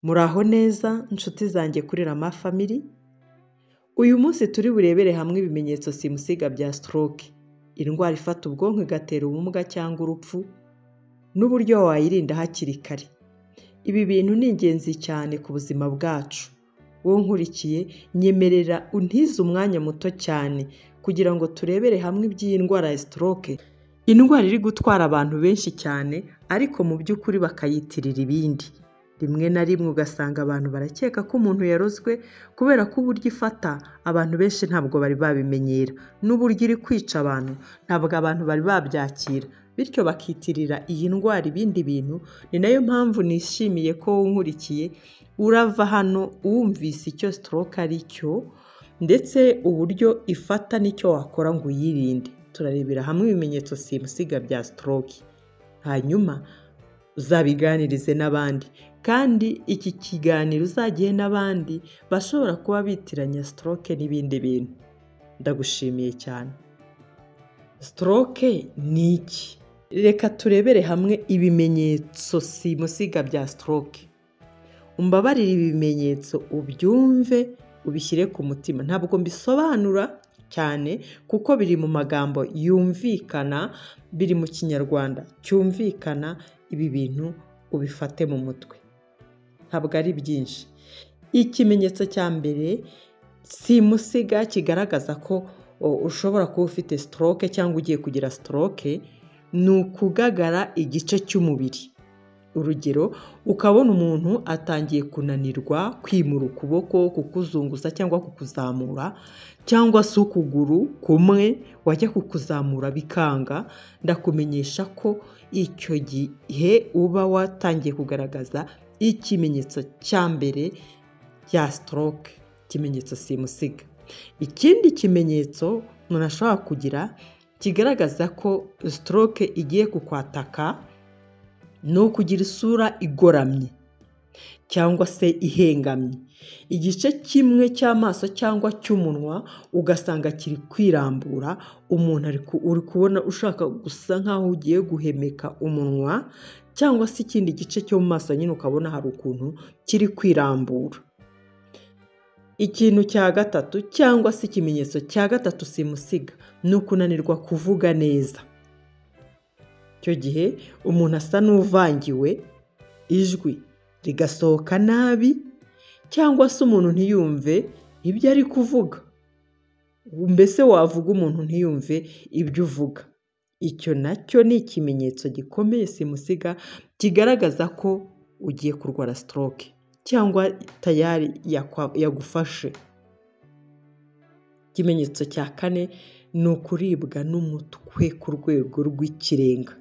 Muraho neza nshuti zanjye kuri Rama Family. Uyu munsi turi burebere hamwe ibimenyetso simusiga bya stroke, indwara ifata ubwonko igatera ubumuga cyangwa urupfu, n'uburyo wayirinda hakiri kare. Ibi bintu ni ingenzi cyane ku buzima bwacu. Wowe nkurikiye, nyemerera untize umwanya muto cyane kugira ngo turebere hamwe iby'iyi ndwara ya stroke. Indwara iri gutwara abantu benshi cyane, ariko mu by'ukuri bakayitirira ibindi. Rimwe na rimwe ugasanga abantu barakeka ko umuntu yarozwe kubera ko uburyo ifata abantu benshi ntabwo bari babimenyera, n'uburyo iri kwica abantu ntabwo abantu bari babyakira, bityo bakitirira iyi ndwara ibindi bintu. Ni nayo mpamvu nishimiye ko unkurikiye urava hano wumvise icyo stroke ari cyo, ndetse uburyo ifata n'icyo wakora ngo uyirinde. Turarebera hamwe ibimenyetso simusiga bya stroke, hanyuma uzabiganirize n'abandi, kandi iki kiganiro uzagihe n'abandi bashobora kuba bitiranya stroke n'ibindi bintu. Ndagushimiye cyane. Stroke ni iki? Reka turebere hamwe ibimenyetso simusiga bya stroke. Umbabarire ibi bimenyetso ubyumve, ubishyire ku mutima. Ntabwo mbisobanura cyane kuko biri mu magambo yumvikana, biri mu Kinyarwanda cyumvikana. Ibi bintu ubifate mu mutwe, ntabwo ari byinshi. Ikimenyetso cya mbere simusiga kigaragaza ko ushobora kuba ufite stroke cyangwa ugiye kugira stroke, ni ukugagara igice cy'umubiri. Urugero, ukabona umuntu atangiye kunanirwa kwimura ukuboko, kukuzunguza cyangwa kukuzamura, cyangwa se ukuguru kumwe wajya kukuzamura bikanga. Ndakumenyesha ko icyo gihe uba watangiye kugaragaza ikimenyetso cya mbere cya stroke, ikimenyetso simusiga. Ikindi kimenyetso umuntu ashobora kugira kigaragaza ko stroke igiye kukwataka, ni ukugira isura igoramye cyangwa se ihengamye. Igice kimwe cy'amaso cyangwa cy'umunwa ugasanga kiri kwirambura, umuntu uri kubona ushaka gusa nkaho ugiye guhemeka umunwa, cyangwa se ikindi gice cyo mu maso nyine ukabona hari ukuntu kiri kwirambura. Ikintu cya gatatu cyangwa se ikimenyetso cya gatatu simusiga ni ukunanirwa kuvuga neza. Icyo gihe umuntu asa n'uvangiwe, ijwi rigasohoka nabi, cyangwa se umuntu ntiyumve ibyo ari kuvuga. Mbese wavuga umuntu ntiyumve ibyo uvuga. Icyo nacyo ni ikimenyetso gikomeye simusiga kigaragaza ko ugiye kurwara stroke cyangwa tayari yagufashe. Ikimenyetso cya kane ni ukuribwa n'umutwe ku rwego rw'ikirenga.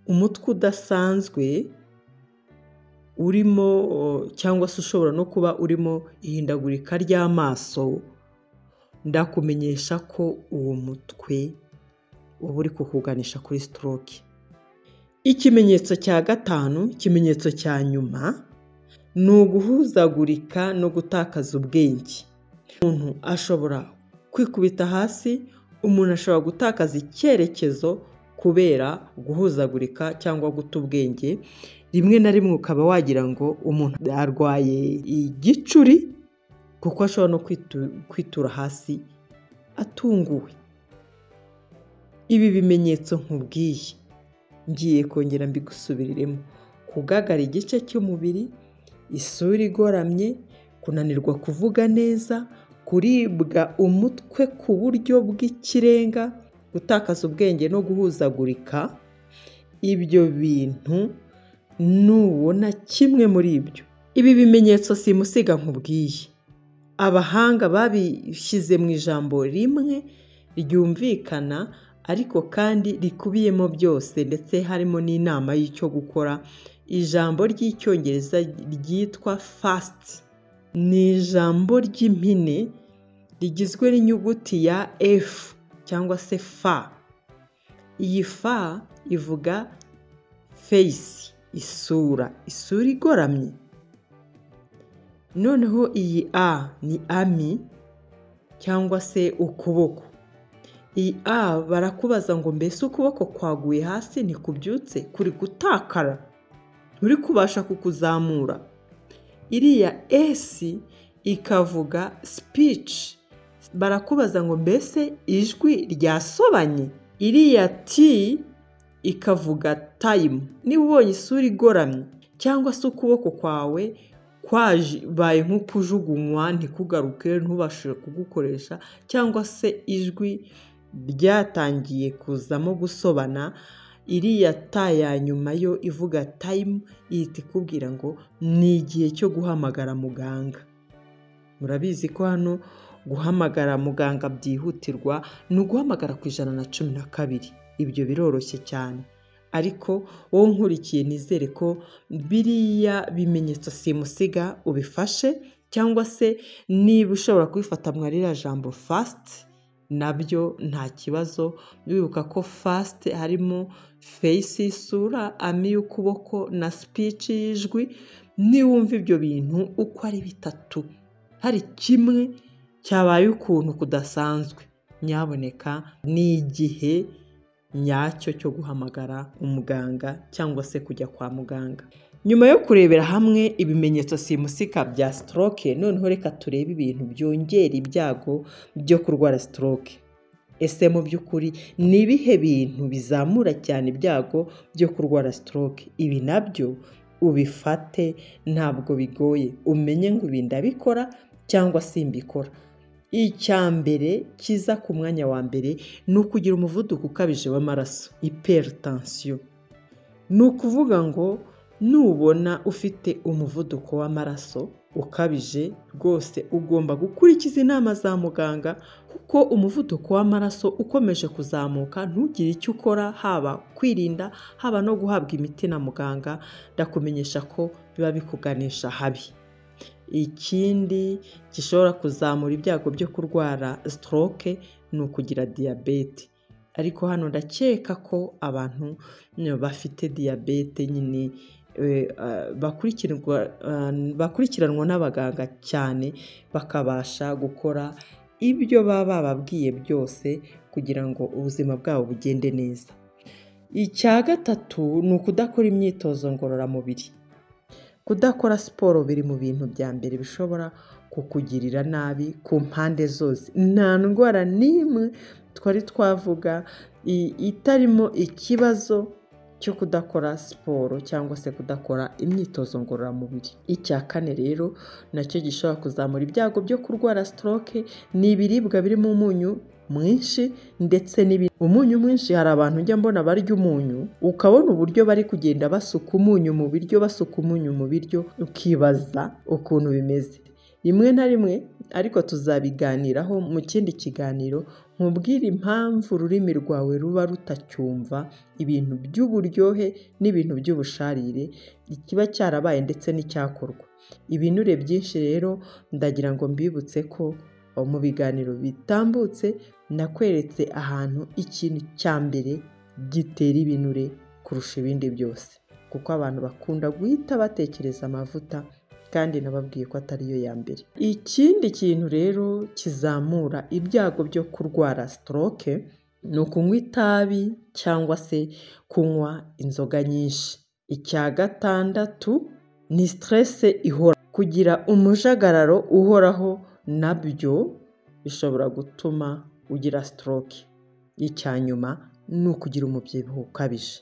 Umutwe udasanzwe urimo, cyangwa se ushobora no kuba urimo ihindagurika ry'amaso. Ndakumenyesha ko uwo mutwe uba uri kukuganisha kuri stroke. Ikimenyetso cya gatanu, ikimenyetso cya nyuma, ni uguhuzagurika no gutakaza ubwenge. Umuntu ashobora kwikubita hasi, umuntu ashobora gutakaza icyerekezo kubera guhuzagurika cyangwa guta ubwenge. Rimwe na rimwe ukaba wagira ngo umuntu arwaye igicuri, kuko ashobora no kwitura hasi atunguwe. Ibi bimenyetso nkubwiye ngiye kongera mbigusubiriremo: kugagara igice cy'umubiri, isura igoramye, kunanirwa kuvuga neza, kuribwa umutwe ku buryo bw'ikirenga, gutakaza ubwenge no guhuzagurika. Ibyo bintu nubona kimwe muri ibyo, ibi bimenyetso simusiga nkubwiye, abahanga babishyize mu ijambo rimwe ryumvikana, ariko kandi rikubiyemo byose, ndetse harimo n'inama y'icyo gukora. Ijambo ry'icyongereza ryitwa FAST ni ijambo ry'impine rigizwe n'inyuguti ya F cyangwa se F. Iyi F ivuga face, isura igoramye. Noneho iyi A ni ami cyangwa se ukuboko. Iyi A barakubaza ngo mbese ukuboko kwaguye hasi ntikubyutse, kuri gutakara, nturi kubasha kukuzamura. iriya S ikavuga speech, barakubaza ngo mbese ijwi ryasobanye. Iriya T ikavuga time, niba ubonye isura igoramye cyangwa se ukuboko kwawe kwabaye nk'ukujugunywa ntikugaruke ntubashe kugukoresha, cyangwa se ijwi ryatangiye kuzamo gusobana, iriya ta ya nyuma yo ivuga time ihita ikubwira ngo ni igihe cyo guhamagara muganga. Murabizi ko hano guhamagara muganga byihutirwa ni uguhamagara ku 112. Ibyo biroroshye cyane, ariko wowe nkurikiye nizere ko biriya bimenyetso simusiga ubifashe, cyangwa se niba ushobora kubifata mwarira jambo fast nabyo nta kibazo. Bibuka ko fast harimo face isura, ami y'ukuboko na speech y'ijwi. Niwumva ibyo bintu uko ari bitatu hari kimwe cyabaye ukuntu kudasanzwe, nyaboneka ni igihe nyacyo cyo guhamagara umuganga cyangwa se kujya kwa muganga. Nyuma yo kurebera hamwe ibimenyetso simusiga bya stroke, noneho reka turebe ibintu byongera ibyago byo kurwara stroke. Ese mu by'ukuri ni ibihe bintu bizamura cyane ibyago byo kurwara stroke? Ibi nabyo ubifate ntabwo bigoye, umenye ngo ibi ndabikora cyangwa simbikora. Icya mbere kiza ku mwanya wa mbere ni ukugira umuvuduko ukabije w'amaraso, hypertension. Ni ukuvuga ngo nubona ufite umuvuduko w'amaraso ukabije rwose ugomba gukurikiza inama za muganga, kuko umuvuduko w'amaraso ukomeje kuzamuka ntugire icyo ukora, haba kwirinda haba no guhabwa imiti na muganga, ndakumenyesha ko biba bikuganisha habi. Ikindi gishobora kuzamura ibyago byo kurwara stroke ni ukugira diyabete, ariko hano ndakeka ko abantu bafite diyabete nyine bakurikiranwa n'abaganga cyane, bakabasha gukora ibyo baba bababwiye byose kugira ngo ubuzima bwabo bugende neza. Icya gatatu ni ukudakora imyitozo ngororamubiri. Kudakora siporo biri mu bintu bya mbere bishobora kukugirira nabi ku mpande zose. Nta ndwara n'imwe twari twavuga itarimo ikibazo cyo kudakora siporo cyangwa se kudakora imyitozo ngororamubiri. Icya kane rero nacyo gishobora kuzamura ibyago byo kurwara stroke ni ibiribwa birimo umunyu mwinshi ndetse n'ibindi. Umunyu mwinshi, hari abantu njya mbona barya umunyu ukabona uburyo bari kugenda basuka umunyu mu biryo, ukibaza ukuntu bimeze. Rimwe na rimwe, ariko tuzabiganiraho mu kindi kiganiro, nkubwire impamvu ururimi rwawe ruba rutacyumva ibintu by'uburyohe n'ibintu by'ubusharire, ikiba cyarabaye ndetse n'icyakorwa. Ibinure byinshi rero ndagira ngo mbibutse ko mu biganiro bitambutse nakweretse ahantu ikintu cya mbere gitera ibinure kurusha ibindi byose, kuko abantu bakunda guhita batekereza amavuta kandi nababwiye ko atari yo ya mbere. Ikindi kintu rero kizamura ibyago byo kurwara stroke ni ukunywa itabi cyangwa se kunywa inzoga nyinshi. Icya gatandatu ni stress ihora, kugira umujagararo uhoraho nabyo bishobora gutuma ugira stroke. Icya nyuma ni ukugira umubyibuho ukabije.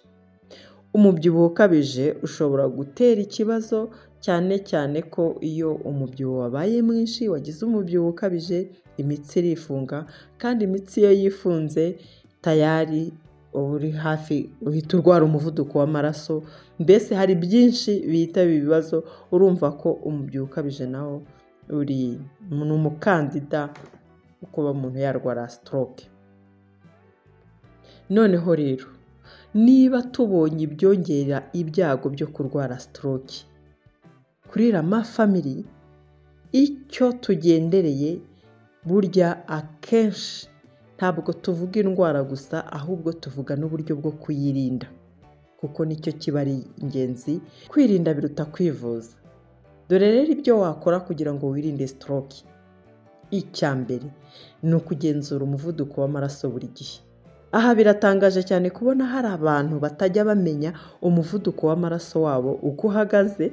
Umubyibuho ukabije ushobora gutera ikibazo, cyane cyane ko iyo umubyibuho wabaye mwinshi, wagize umubyibuho ukabije, imitsi irifunga, kandi imitsi iyo yifunze tayari uri hafi uhita urwara umuvuduko w'amaraso. Mbese hari byinshi bihita ibibazo, urumva ko umubyibuho ukabije nawo uri umukandida kuba umuntu yarwara stroke. Noneho rero, niba tubonye ibyongera ibyago byo kurwara stroke kuri Rama Family, icyo tugendereye burya akenshi ntabwo tuvuga indwara gusa, ahubwo tuvuga n'uburyo bwo kuyirinda, kuko nicyo kiba ari ingenzi. Kwirinda biruta kwivuza. Dore rero ibyo wakora kugira ngo wirinde stroke. Icya mbere ni ukugenzura umuvuduko w'amaraso buri gihe. Aha biratangaje cyane kubona hari abantu batajya bamenya umuvuduko w'amaraso wabo uko uhagaze,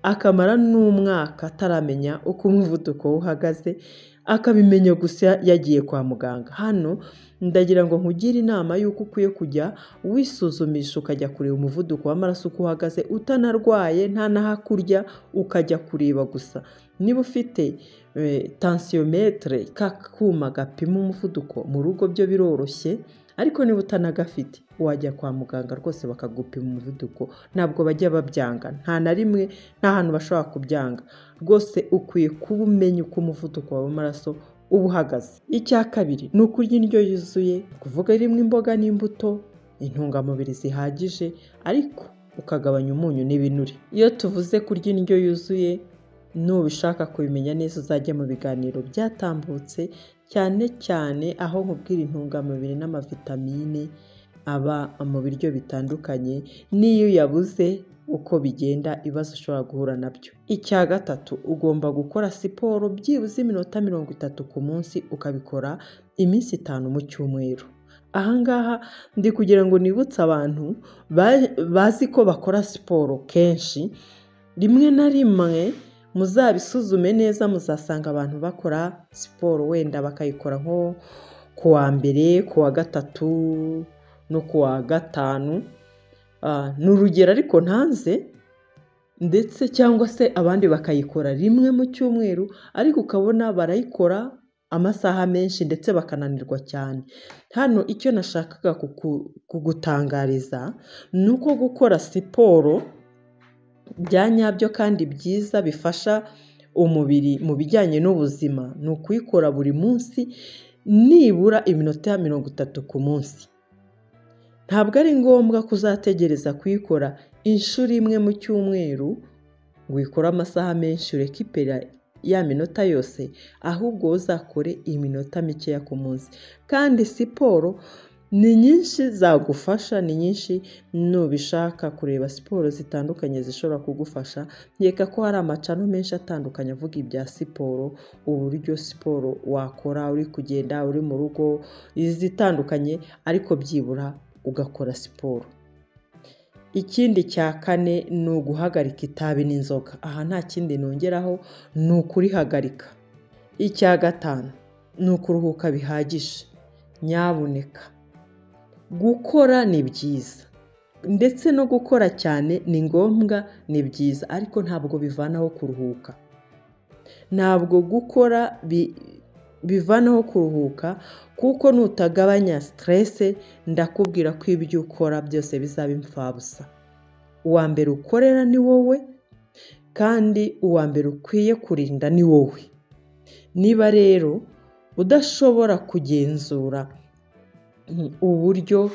akamara n'umwaka ataramenya uko umuvuduko we uhagaze, akabimenya gusa yagiye kwa muganga. Hano ndagira ngo nkugire inama y'uko ukwiye kujya wisuzumisha ukajya kureba umuvuduko w'amaraso uko uhagaze, utanarwaye nta n'ahakurya, ukajya kureba gusa. Niba ufite tensiyometere, ka kuma gapima umuvuduko mu rugo, byo biroroshye, ariko niba utanagafite wajya kwa muganga rwose bakagupima umuvuduko. Ntabwo bajya babyanga, nta na rimwe, nta hantu bashobora kubyanga. Rwose ukwiye kuba umenya uko umuvuduko wawe w'amaraso uba uhagaze. Icya kabiri ni ukurya indyo yuzuye, kuvuga irimo imboga n'imbuto, intungamubiri zihagije, ariko ukagabanya umunyu n'ibinure. Iyo tuvuze kurya indyo yuzuye, nubishaka kubimenya neza uzajya mu biganiro byatambutse, cyane cyane aho nkubwira intungamubiri n'amavitamine aba mu biryo bitandukanye, n'iyo yabuze uko bigenda, ibibazo ushobora guhura nabyo. Icya gatatu, ugomba gukora siporo byibuze iminota 30 ku munsi, ukabikora iminsi 5 mu cyumweru. Ahangaha ndi kugira ngo nibutse abantu bazi ko bakora siporo kenshi, rimwe na rimwe muzabisuzume neza, muzasanga abantu bakora siporo wenda bakayikora nko ku wa mbere, ku wa gatatu no ku wa gatanu. Ni urugero ariko ntanze, ndetse cyangwa se abandi bakayikora rimwe mu cyumweru, ariko ukabona barayikora amasaha menshi ndetse bakananirwa cyane. Hano icyo nashakaga kugutangariza ni uko gukora siporo bya nyabyo kandi byiza bifasha umubiri mu bijyanye n'ubuzima, ni ukuyikora buri munsi nibura iminota 30 ku munsi. Ntabwo ari ngombwa kuzategereza kuyikora inshuro imwe mu cyumweru ngo uyikore amasaha menshi urekipera ya minota yose, ahubwo uzakore iminota mikeya ku munsi. Kandi siporo ni nyinshi zagufasha, ni nyinshi. Nubishaka kureba siporo zitandukanye zishobora kugufasha, nkeka ko hari amacano menshi atandukanye avuga ibya siporo, uburyo siporo wakora uri kugenda, uri mu rugo, izitandukanye, ariko byibura ugakora siporo. Ikindi cya kane ni uguhagarika itabi n'inzoga. Aha nta kindi nongeraho, ni ukurihagarika. Icya gatanu ni ukuruhuka bihagije. Nyabuneka, gukora ni byiza, ndetse no gukora cyane ni ngombwa, ni byiza, ariko ntabwo bivanaho kuruhuka. Ntabwo gukora bivanaho kuruhuka, kuko nutagabanya stress, ndakubwira ko ibyo ukora byose bizaba impfabusa. Uwa mbere ukorera ni wowe, kandi uwa mbere ukwiye kurinda ni wowe. Niba rero udashobora kugenzura uburyo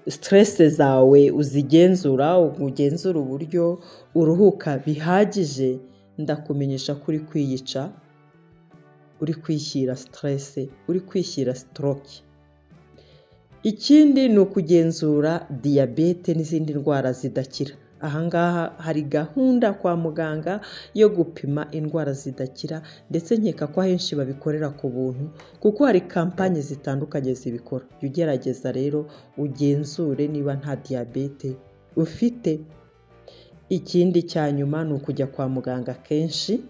stress zawe uzigenzura, ugenzura uburyo uruhuka bihagije, ndakumenyesha ko uri kwiyica, uri kwishyira stress, uri kwishyira stroke. Ikindi ni ukugenzura diyabete n'izindi ndwara zidakira. Ahangaha hari gahunda kwa muganga yo gupima indwara zidakira, ndetse nkeka ko ahenshi babikorera ku buntu, kuko hari kampanye zitandukanye zibikora. Jya ugerageza rero ugenzure niba nta diyabete ufite. Ikindi cya nyuma ni ukujya kwa muganga kenshi,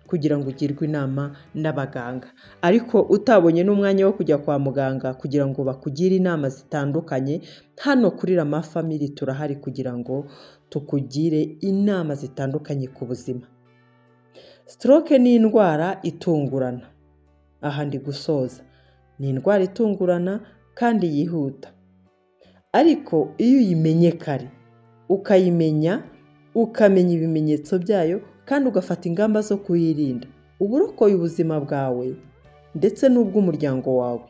kugira ngo ugirwe inama n'abaganga. Ariko utabonye n'umwanya wo kujya kwa muganga kugira ngo bakugire inama zitandukanye, hano kuri Rama Family turahari kugira ngo tukugire inama zitandukanye ku buzima. Stroke ni indwara itungurana. Aha ndi gusoza. Ni indwara itungurana kandi yihuta. Ariko iyo uyimenye kare, ukayimenya, ukamenya ibimenyetso byayo, kandi ugafata ingamba zo kuyirinda, uba urokoye ubuzima bwawe ndetse n'ubw'umuryango wawe.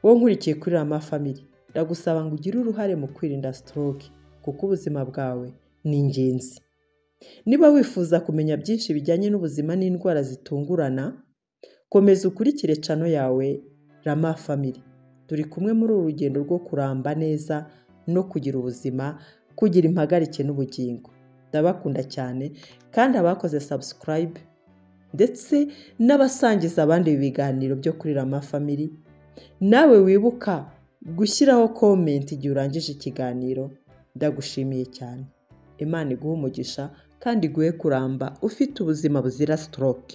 Wowe nkurikiye kuri Rama Family, ndagusaba ngo ugire uruhare mu kwirinda stroke, kuko ubuzima bwawe ni ingenzi. Niba wifuza kumenya byinshi bijyanye n'ubuzima n'indwara zitungurana, komeza ukurikire channel yawe Rama Family. Turi kumwe muri uru rugendo rwo kuramba neza no kugira ubuzima, kugira impagarike n'ubugingo. Ndabakunda cyane, kandi abakoze subscribe ndetse n'abasangiza abandi ibiganiro byo kuri Rama Family, nawe wibuka gushyiraho comment igihe urangije ikiganiro, ndagushimiye cyane. Imana iguhe umugisha kandi iguhe kuramba ufite ubuzima buzira stroke.